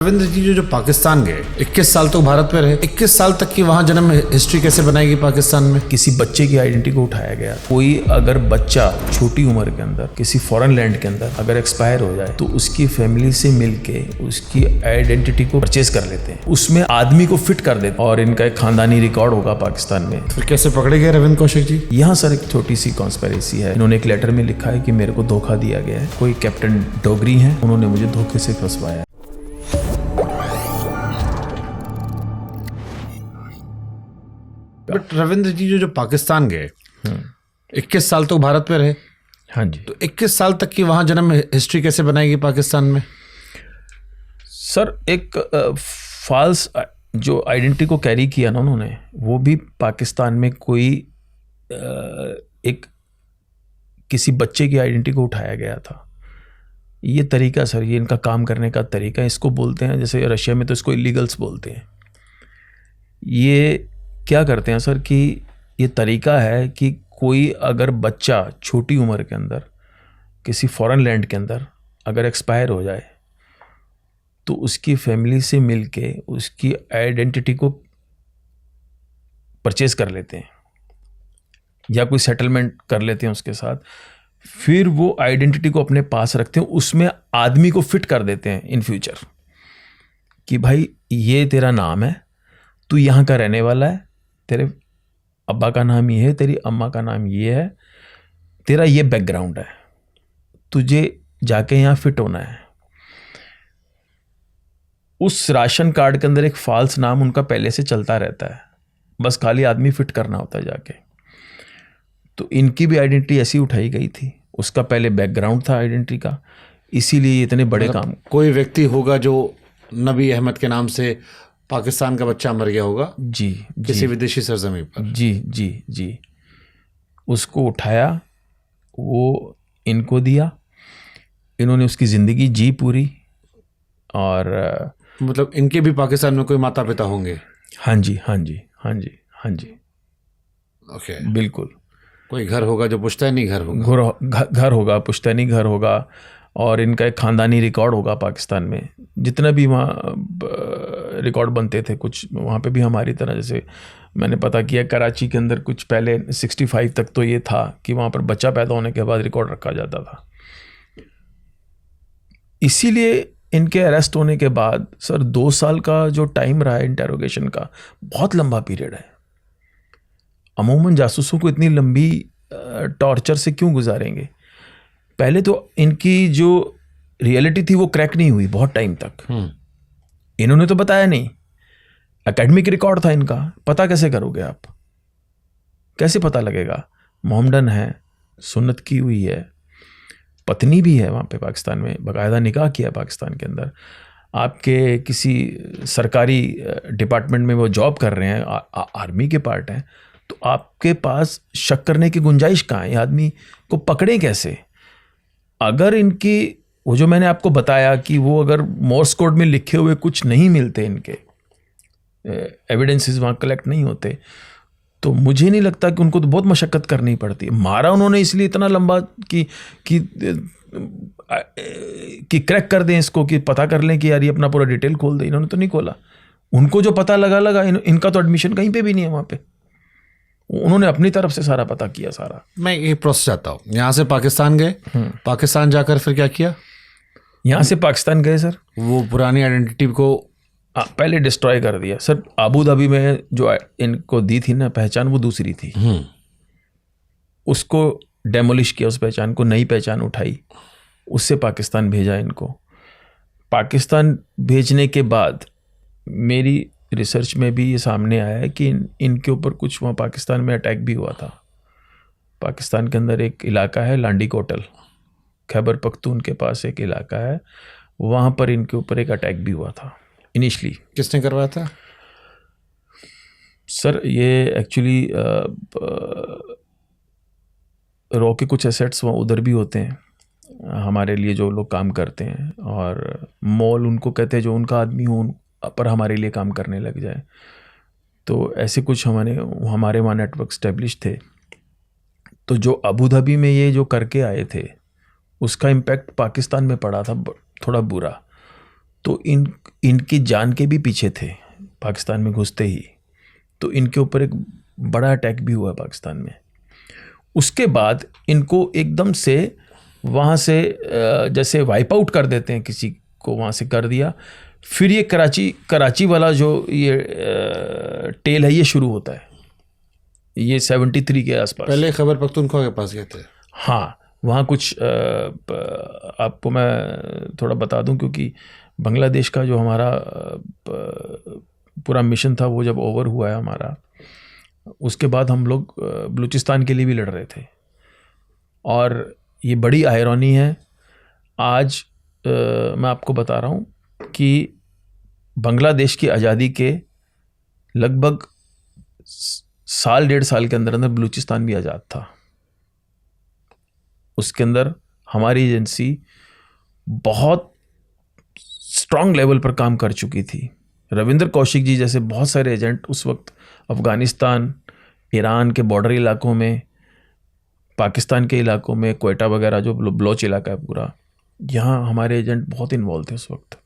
रविंद्र जी जो पाकिस्तान गए 21 साल तो भारत में रहे, 21 साल तक की वहां जन्म हिस्ट्री कैसे बनाएगी पाकिस्तान में? किसी बच्चे की आइडेंटिटी को उठाया गया। कोई अगर बच्चा छोटी उम्र के अंदर किसी फॉरेन लैंड के अंदर अगर एक्सपायर हो जाए तो उसकी फैमिली से मिलके उसकी आइडेंटिटी को परचेज कर लेते हैं, उसमें आदमी को फिट कर देते हैं और इनका एक खानदानी रिकॉर्ड होगा पाकिस्तान में। फिर कैसे पकड़े गए रविंद्र कौशिक जी? यहाँ सर एक छोटी सी कॉन्स्पिरेसी है। इन्होंने एक लेटर में लिखा है कि मेरे को धोखा दिया गया है, कोई कैप्टन डोगरी है, उन्होंने मुझे धोखे से फंसवाया। बट रविंद्र जी जो पाकिस्तान गए 21 साल तो भारत में रहे। हाँ जी। तो 21 साल तक की वहां जन्म हिस्ट्री कैसे बनाएगी पाकिस्तान में? सर एक फॉल्स जो आइडेंटिटी को कैरी किया ना उन्होंने, वो भी पाकिस्तान में कोई एक किसी बच्चे की आइडेंटिटी को उठाया गया था। ये तरीका सर, ये इनका काम करने का तरीका, इसको बोलते हैं, जैसे रशिया में तो इसको इलीगल्स बोलते हैं। ये क्या करते हैं सर कि ये तरीका है कि कोई अगर बच्चा छोटी उम्र के अंदर किसी फॉरेन लैंड के अंदर अगर एक्सपायर हो जाए तो उसकी फैमिली से मिलके उसकी आइडेंटिटी को परचेज कर लेते हैं या कोई सेटलमेंट कर लेते हैं उसके साथ। फिर वो आइडेंटिटी को अपने पास रखते हैं, उसमें आदमी को फिट कर देते हैं इन फ्यूचर कि भाई ये तेरा नाम है, तू यहाँ का रहने वाला है, तेरे अब्बा का नाम ये है, तेरी अम्मा का नाम ये है, तेरा ये बैकग्राउंड है, तुझे जाके यहाँ फिट होना है। उस राशन कार्ड के अंदर एक फॉल्स नाम उनका पहले से चलता रहता है, बस खाली आदमी फिट करना होता है जाके। तो इनकी भी आइडेंटिटी ऐसी उठाई गई थी, उसका पहले बैकग्राउंड था आइडेंटिटी का, इसीलिए इतने बड़े काम। कोई व्यक्ति होगा जो नबी अहमद के नाम से पाकिस्तान का बच्चा मर गया होगा जी, किसी विदेशी सरजमी पर, जी जी जी, उसको उठाया, वो इनको दिया, इन्होंने उसकी ज़िंदगी जी पूरी। और मतलब इनके भी पाकिस्तान में कोई माता पिता होंगे? हाँ जी हाँ जी हाँ जी हाँ जी, ओके, बिल्कुल। कोई घर होगा जो पुश्तैनी घर होगा, घर होगा, पुश्तैनी घर होगा, और इनका एक ख़ानदानी रिकॉर्ड होगा पाकिस्तान में। जितना भी वहाँ रिकॉर्ड बनते थे कुछ वहाँ पे भी हमारी तरह, जैसे मैंने पता किया कराची के अंदर कुछ पहले 65 तक तो ये था कि वहाँ पर बच्चा पैदा होने के बाद रिकॉर्ड रखा जाता था। इसीलिए इनके अरेस्ट होने के बाद सर 2 साल का जो टाइम रहा है इंटेरोगेशन का, बहुत लंबा पीरियड है। अमूमन जासूसों को इतनी लंबी टॉर्चर से क्यों गुजारेंगे? पहले तो इनकी जो रियलिटी थी वो क्रैक नहीं हुई बहुत टाइम तक। इन्होंने तो बताया नहीं, एकेडमिक रिकॉर्ड था इनका, पता कैसे करोगे आप? कैसे पता लगेगा? मोहम्मदन है, सुन्नत की हुई है, पत्नी भी है वहाँ पे पाकिस्तान में, बाकायदा निकाह किया है पाकिस्तान के अंदर, आपके किसी सरकारी डिपार्टमेंट में वो जॉब कर रहे हैं, आर्मी के पार्ट हैं, तो आपके पास शक करने की गुंजाइश कहाँ है? ये आदमी को पकड़े कैसे? अगर इनकी वो जो मैंने आपको बताया कि वो अगर मोर्स कोड में लिखे हुए कुछ नहीं मिलते, इनके एविडेंसेस वहाँ कलेक्ट नहीं होते, तो मुझे नहीं लगता कि उनको तो बहुत मशक्क़त करनी पड़ती है। मारा उन्होंने इसलिए इतना लंबा कि क्रैक कर दें इसको, कि पता कर लें कि यार ये अपना पूरा डिटेल खोल दे। इन्होंने तो नहीं खोला, उनको जो पता लगा इनका तो एडमिशन कहीं पे भी नहीं है वहाँ पे। उन्होंने अपनी तरफ से सारा पता किया सारा। मैं ये प्रोसेस चाहता हूँ, यहाँ से पाकिस्तान गए, पाकिस्तान जाकर फिर क्या किया? यहाँ से पाकिस्तान गए सर, वो पुरानी आइडेंटिटी को पहले डिस्ट्रॉय कर दिया सर। अबू धाबी में जो इनको दी थी ना पहचान, वो दूसरी थी, उसको डेमोलिश किया, उस पहचान को नई पहचान उठाई, उससे पाकिस्तान भेजा इनको। पाकिस्तान भेजने के बाद मेरी रिसर्च में भी ये सामने आया है कि इनके ऊपर कुछ वहाँ पाकिस्तान में अटैक भी हुआ था। पाकिस्तान के अंदर एक इलाका है लांडी कोटल, खैबर पख्तून के पास एक इलाका है, वहाँ पर इनके ऊपर एक अटैक भी हुआ था इनिशली। किसने करवाया था सर? ये एक्चुअली रॉ के कुछ एसेट्स वहाँ उधर भी होते हैं हमारे लिए, जो लोग काम करते हैं, और मॉल उनको कहते हैं जो उनका आदमी हो पर हमारे लिए काम करने लग जाए। तो ऐसे कुछ हमारे वहाँ नेटवर्क स्टैब्लिश थे। तो जो अबू धाबी में ये जो करके आए थे, उसका इम्पैक्ट पाकिस्तान में पड़ा था थोड़ा बुरा। तो इनकी जान के भी पीछे थे पाकिस्तान में घुसते ही। तो इनके ऊपर एक बड़ा अटैक भी हुआ पाकिस्तान में। उसके बाद इनको एकदम से वहाँ से जैसे वाइप आउट कर देते हैं किसी को, वहाँ से कर दिया। फिर ये कराची वाला जो ये टेल है ये शुरू होता है, ये 73 के आसपास। पहले खैबर पख्तूनख्वा के पास गए थे। हाँ, वहाँ कुछ आपको मैं थोड़ा बता दूं, क्योंकि बांग्लादेश का जो हमारा पूरा मिशन था वो जब ओवर हुआ है हमारा, उसके बाद हम लोग बलूचिस्तान के लिए भी लड़ रहे थे। और ये बड़ी आयरनी है, आज मैं आपको बता रहा हूँ कि बांग्लादेश की आज़ादी के लगभग साल 1.5 साल के अंदर अंदर बलूचिस्तान भी आज़ाद था। उसके अंदर हमारी एजेंसी बहुत स्ट्रांग लेवल पर काम कर चुकी थी। रविंद्र कौशिक जी जैसे बहुत सारे एजेंट उस वक्त अफ़गानिस्तान, ईरान के बॉर्डर इलाकों में, पाकिस्तान के इलाकों में, क्वेटा वगैरह जो बलोच इलाका है पूरा, यहाँ हमारे एजेंट बहुत इन्वॉल्व थे उस वक्त।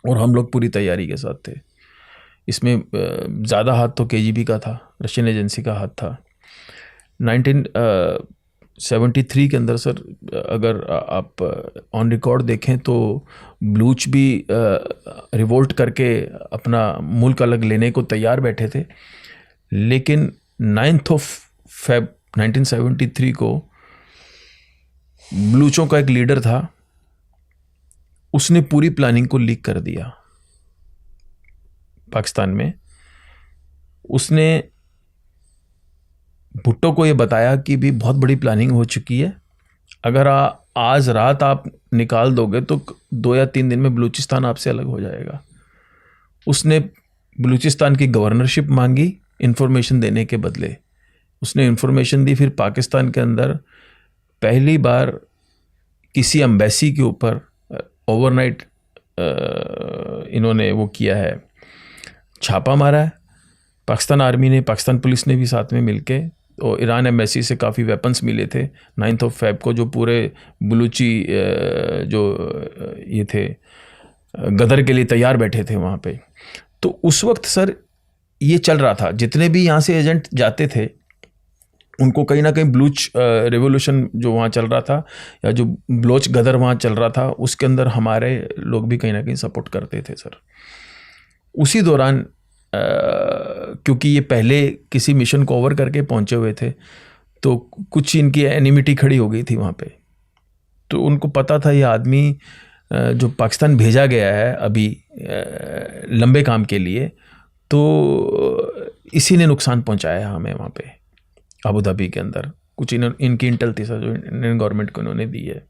और हम लोग पूरी तैयारी के साथ थे। इसमें ज़्यादा हाथ तो KGB का था, रशियन एजेंसी का हाथ था। 1973 के अंदर सर, अगर आप ऑन रिकॉर्ड देखें तो बलूच भी रिवोल्ट करके अपना मुल्क अलग लेने को तैयार बैठे थे। लेकिन 9 फ़रवरी 1973 को बलूचों का एक लीडर था, उसने पूरी प्लानिंग को लीक कर दिया पाकिस्तान में। उसने भुट्टो को ये बताया कि भी बहुत बड़ी प्लानिंग हो चुकी है, अगर आज रात आप निकाल दोगे तो 2 या 3 दिन में बलूचिस्तान आपसे अलग हो जाएगा। उसने बलूचिस्तान की गवर्नरशिप मांगी इंफॉर्मेशन देने के बदले। उसने इंफॉर्मेशन दी। फिर पाकिस्तान के अंदर पहली बार किसी एम्बेसी के ऊपर ओवरनाइट इन्होंने वो किया है, छापा मारा है। पाकिस्तान आर्मी ने, पाकिस्तान पुलिस ने भी साथ में मिलके, और ईरान एम्बेसी से काफ़ी वेपन्स मिले थे 9 फ़रवरी को, जो पूरे बलूची जो ये थे गदर के लिए तैयार बैठे थे वहाँ पे। तो उस वक्त सर ये चल रहा था, जितने भी यहाँ से एजेंट जाते थे उनको कहीं ना कहीं बलूच रेवोल्यूशन जो वहाँ चल रहा था, या जो बलोच गदर वहाँ चल रहा था, उसके अंदर हमारे लोग भी कहीं ना कहीं सपोर्ट करते थे सर। उसी दौरान क्योंकि ये पहले किसी मिशन को ओवर करके पहुँचे हुए थे, तो कुछ इनकी एनिमिटी खड़ी हो गई थी वहाँ पे। तो उनको पता था ये आदमी जो पाकिस्तान भेजा गया है अभी लंबे काम के लिए, तो इसी ने नुकसान पहुँचाया हमें वहाँ पे अबू धाबी के अंदर। कुछ इनकी इंटेल थी सर जो इंडियन गवर्नमेंट को इन्होंने दी है।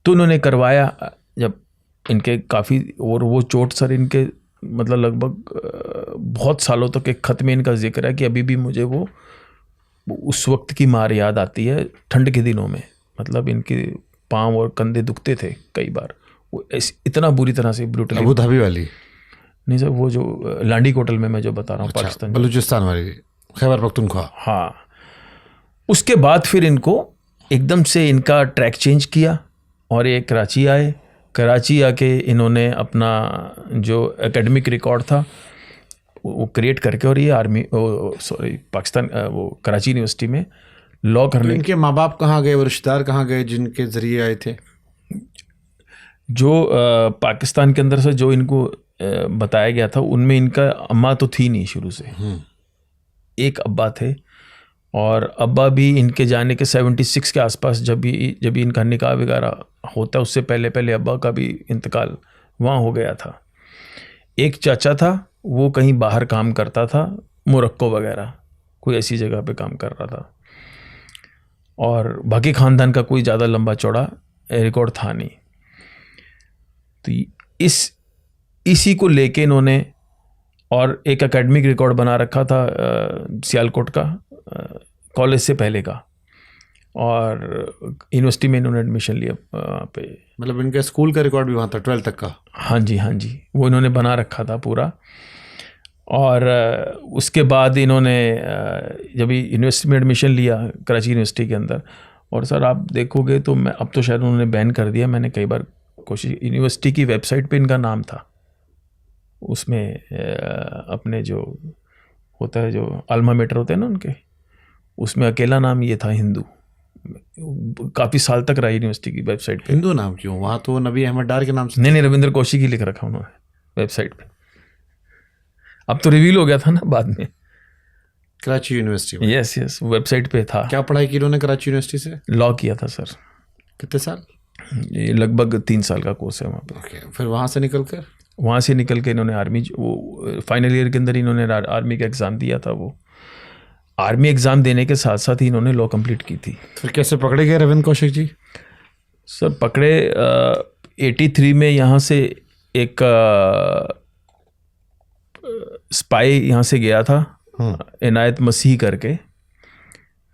तो उन्होंने करवाया जब इनके काफ़ी, और वो चोट सर इनके मतलब लगभग बहुत सालों तक एक खत में इनका जिक्र है कि अभी भी मुझे वो उस वक्त की मार याद आती है ठंड के दिनों में। मतलब इनके पाँव और कंधे दुखते थे कई बार, वो इतना बुरी तरह से ब्रूटली। अबू धाबी वाली नहीं सर, वो जो लांडी कोटल में मैं जो बता रहा हूँ, पाकिस्तान बलूचिस्तान वाली, खैबर पख्तूनख्वा। हाँ, उसके बाद फिर इनको एकदम से इनका ट्रैक चेंज किया और ये कराची आए। कराची आके इन्होंने अपना जो एकेडमिक रिकॉर्ड था वो क्रिएट करके, और ये पाकिस्तान वो कराची यूनिवर्सिटी में लॉ करने। तो इनके माँ बाप कहाँ गए, वो रिश्तेदार कहाँ गए जिनके जरिए आए थे? जो पाकिस्तान के अंदर से जो इनको बताया गया था, उनमें इनका अम्मा तो थी नहीं शुरू से, एक अब्बा थे। और अब्बा भी इनके जाने के 76 के आसपास, जब भी इनका निकाह वगैरह होता, उससे पहले अब्बा का भी इंतकाल वहाँ हो गया था। एक चाचा था, वो कहीं बाहर काम करता था, मोरक्को वगैरह कोई ऐसी जगह पे काम कर रहा था। और बाकी ख़ानदान का कोई ज़्यादा लंबा चौड़ा रिकॉर्ड था नहीं। तो इसी को लेके इन्होंने, और एक एकेडमिक रिकॉर्ड बना रखा था सियालकोट का, कॉलेज से पहले का, और यूनिवर्सिटी में इन्होंने एडमिशन लिया पे। मतलब इनका स्कूल का रिकॉर्ड भी वहाँ था 12 तक का? हाँ जी, वो इन्होंने बना रखा था पूरा। और उसके बाद इन्होंने जब यूनिवर्सिटी में एडमिशन लिया कराची यूनिवर्सिटी के अंदर, और सर आप देखोगे तो मैं अब तो शायद उन्होंने बैन कर दिया, मैंने कई बार कोशिश, यूनिवर्सिटी की वेबसाइट पे इनका नाम था, उसमें अपने जो होता है, जो अल्मा मेटर होते हैं ना उनके, उसमें अकेला नाम ये था हिंदू। काफ़ी साल तक रहा यूनिवर्सिटी की वेबसाइट पे। हिंदू नाम क्यों? वहाँ तो नबी अहमद डार के नाम से। नहीं, रविंद्र कौशिक ही लिख रखा उन्होंने वेबसाइट पे। अब तो रिवील हो गया था ना बाद में। कराची यूनिवर्सिटी में? यस, वेबसाइट पे था। क्या पढ़ाई की इन्होंने कराची यूनिवर्सिटी से? लॉ किया था सर। कितने साल? ये लगभग 3 साल का कोर्स है वहाँ पे। ओके, फिर वहाँ से निकल के इन्होंने आर्मी, वो फाइनल ईयर के अंदर इन्होंने आर्मी का एग्ज़ाम दिया था। वो आर्मी एग्ज़ाम देने के साथ साथ ही इन्होंने लॉ कंप्लीट की थी। फिर कैसे पकड़े गए रविंद्र कौशिक जी? सर पकड़े 83 में यहाँ से एक स्पाई यहाँ से गया था, इनायत मसीह करके,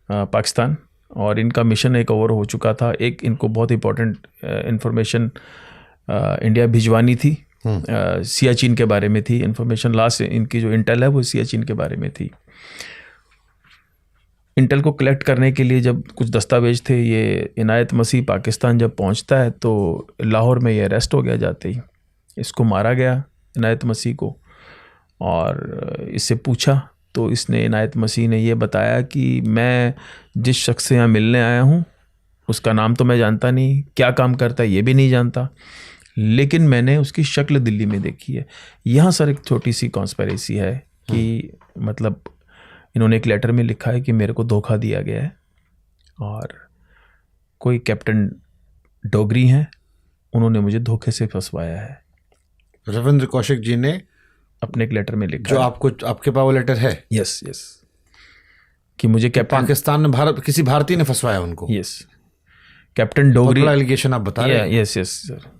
पाकिस्तान, और इनका मिशन एक ओवर हो चुका था। एक इनको बहुत इंपॉर्टेंट इंफॉर्मेशन इंडिया भिजवानी थी, सियाचिन के बारे में थी इंफॉर्मेशन। लास्ट इनकी जो इंटेल है वो सियाचिन के बारे में थी। इंटेल को कलेक्ट करने के लिए जब कुछ दस्तावेज थे, ये इनायत मसीह पाकिस्तान जब पहुंचता है तो लाहौर में ये अरेस्ट हो गया जाते ही। इसको मारा गया इनायत मसीह को, और इससे पूछा तो इसने, इनायत मसीह ने ये बताया कि मैं जिस शख्स से यहाँ मिलने आया हूँ उसका नाम तो मैं जानता नहीं, क्या काम करता है ये भी नहीं जानता, लेकिन मैंने उसकी शक्ल दिल्ली में देखी है। यहाँ सर एक छोटी सी कॉन्स्पिरेसी है कि मतलब इन्होंने एक लेटर में लिखा है कि मेरे को धोखा दिया गया है, और कोई कैप्टन डोगरी हैं, उन्होंने मुझे धोखे से फंसवाया है। रविंद्र कौशिक जी ने अपने एक लेटर में लिखा जो है। आपके पास वो लेटर है? यस, कि मुझे कैप्टन, पाकिस्तान ने किसी भारतीय ने फंसवाया उनको? Yes, captain Dogri. बड़ा एलिगेशन आप बता रहे हैं। Yes sir,